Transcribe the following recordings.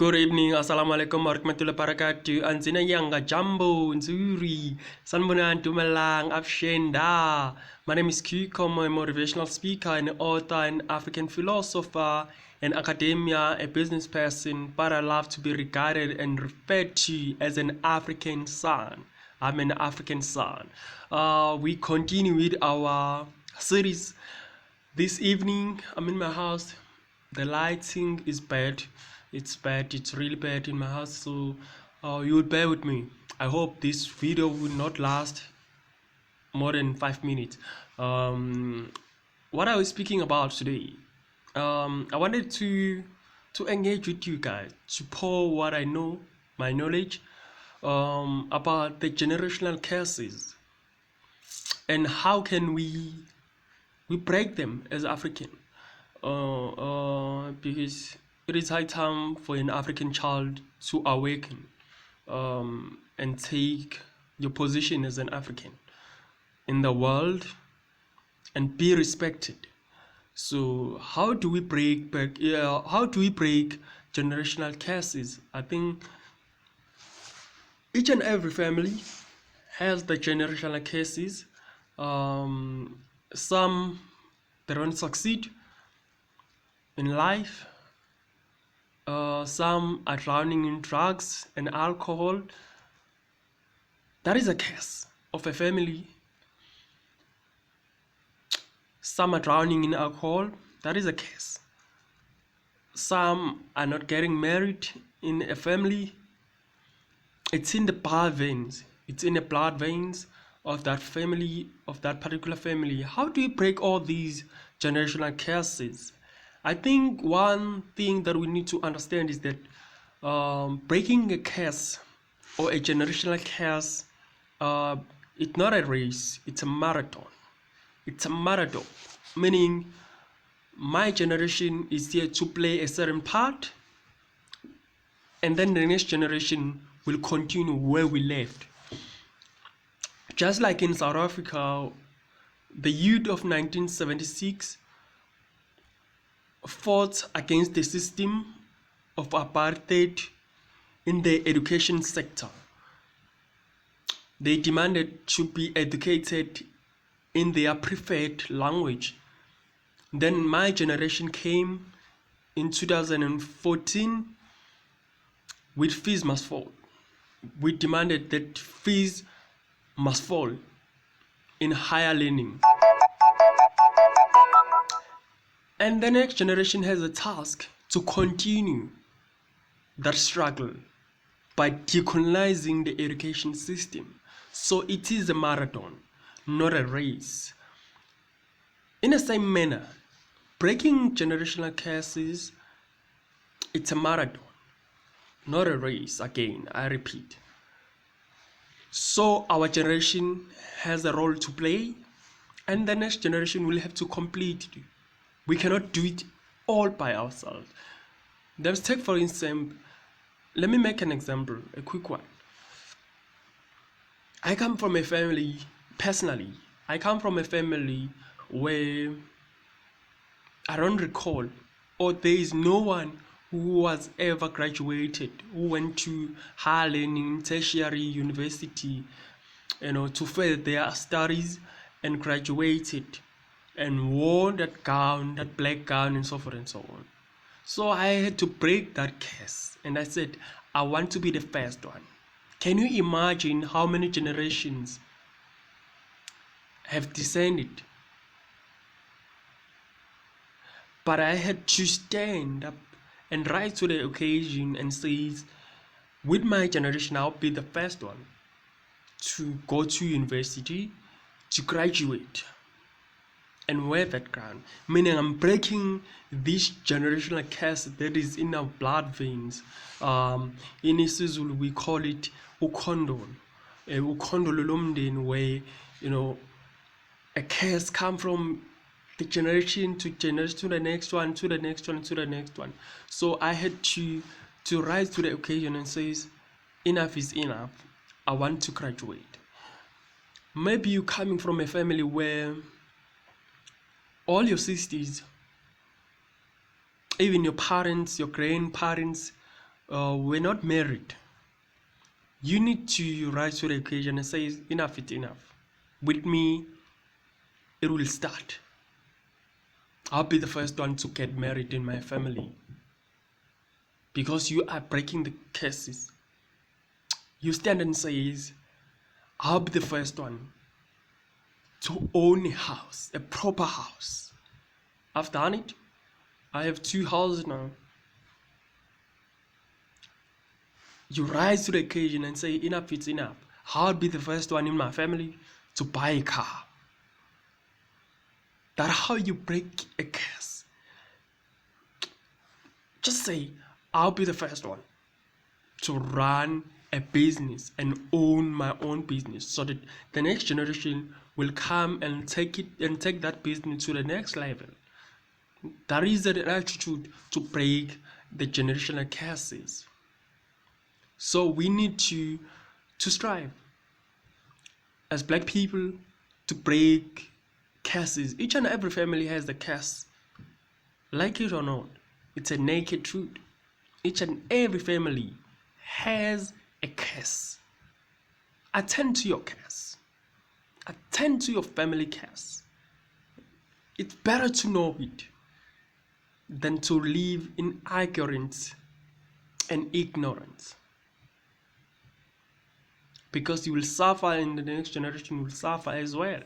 Good evening, assalamu alaikum warahmatullahi wabarakatuh. Anzina yanga jambo nzuri sanbuna ntumalang afshenda. My name is Skhu Khomo, a motivational speaker, an author, an African philosopher, an academia, a business person, but I love to be regarded and referred to as an African son. I'm an African son. We continue with our series. This evening, I'm in my house. The lighting is bad. It's bad. It's really bad in my house. So you will bear with me. I hope this video will not last more than 5 minutes. What I was speaking about today, I wanted to engage with you guys, to pour what I know, my knowledge, about the generational curses and how can we break them as African. Because it is high time for an African child to awaken and take your position as an African in the world and be respected. So how do we break back? How do we break generational curses? I think each and every family has the generational curses. Some they don't succeed in life. Some are drowning in drugs and alcohol. That is a curse of a family. Some are drowning in alcohol. That is a curse. Some are not getting married in a family. It's in the blood veins. It's in the blood veins of that family, of that particular family. How do you break all these generational curses? I think one thing that we need to understand is that breaking a curse or a generational curse, it's not a race, it's a marathon. It's a marathon, meaning my generation is here to play a certain part, and then the next generation will continue where we left. Just like in South Africa, the youth of 1976 fought against the system of apartheid in the education sector. They demanded to be educated in their preferred language. Then my generation came in 2014 with fees must fall. We demanded that fees must fall in higher learning. And the next generation has a task to continue that struggle by decolonizing the education system. So it is a marathon, not a race. In the same manner, breaking generational curses, it's a marathon, not a race. Again, I repeat. So our generation has a role to play, and the next generation will have to complete it. We cannot do it all by ourselves. Let's take, for instance, let me make an example, a quick one. I come from a family, personally, I come from a family where I don't recall, or there is no one who was ever graduated, who went to higher learning, tertiary university, to further their studies and graduated and wore that gown, that black gown, and so forth and so on. So I had to break that curse, and I said, I want to be the first one. Can you imagine how many generations have descended? But I had to stand up and rise to the occasion and say, with my generation, I'll be the first one to go to university, to graduate, and wear that crown. Meaning I'm breaking this generational curse that is in our blood veins. In isiZulu we call it ukondolo. Ukondolo lomndeni, where a curse come from the generation to generation, to the next one, to the next one, to the next one. So I had to rise to the occasion and say, enough is enough. I want to graduate. Maybe you're coming from a family where all your sisters, even your parents, your grandparents, we're not married, you need to rise to the occasion and say enough is enough. With me, it will start. I'll be the first one to get married in my family. Because you are breaking the curses. You stand and says, I'll be the first one to own a house, a proper house. I've done it. I have 2 houses now. You rise to the occasion and say enough is enough. I'll be the first one in my family to buy a car. That's how you break a curse. Just say, I'll be the first one to run a business and own my own business, so that the next generation will come and take that business to the next level. That is the attitude to break the generational curses. So we need to strive as black people to break curses. Each and every family has the curse. Like it or not, it's a naked truth. Each and every family has a curse. Attend to your curse. Attend to your family curse. It's better to know it than to live in ignorance and ignorance. Because you will suffer, and the next generation will suffer as well.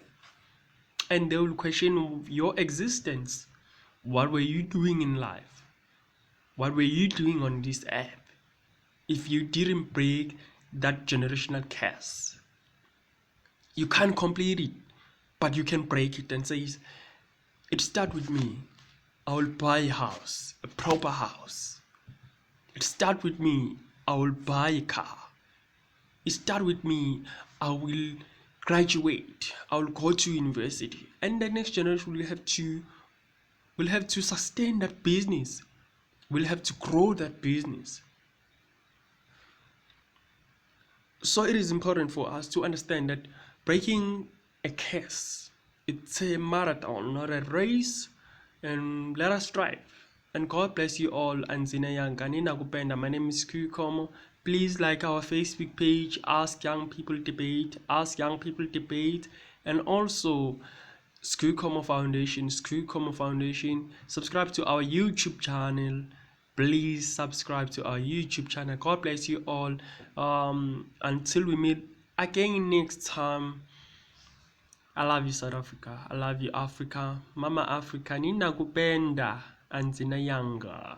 And they will question your existence. What were you doing in life? What were you doing on this earth if you didn't break that generational curse? You can't complete it, but you can break it and say, it starts with me. I will buy a house, a proper house. It starts with me. I will buy a car. It starts with me. I will graduate. I will go to university, and the next generation will have to sustain that business. Will have to grow that business. So it is important for us to understand that breaking a curse, it's a marathon, not a race. And let us strive. And God bless you all. Anzina Yanga Nina Kupenda. My name is Skhu Khomo. Please like our Facebook page, Ask Young People Debate, Ask Young People Debate, and also Skhu Khomo Foundation, Skhu Khomo Foundation. Subscribe to our YouTube channel. Please subscribe to our YouTube channel. God bless you all. Until we meet again next time. I love you, South Africa. I love you, Africa. Mama Africa, Nina Kupenda, Anzina Yanga.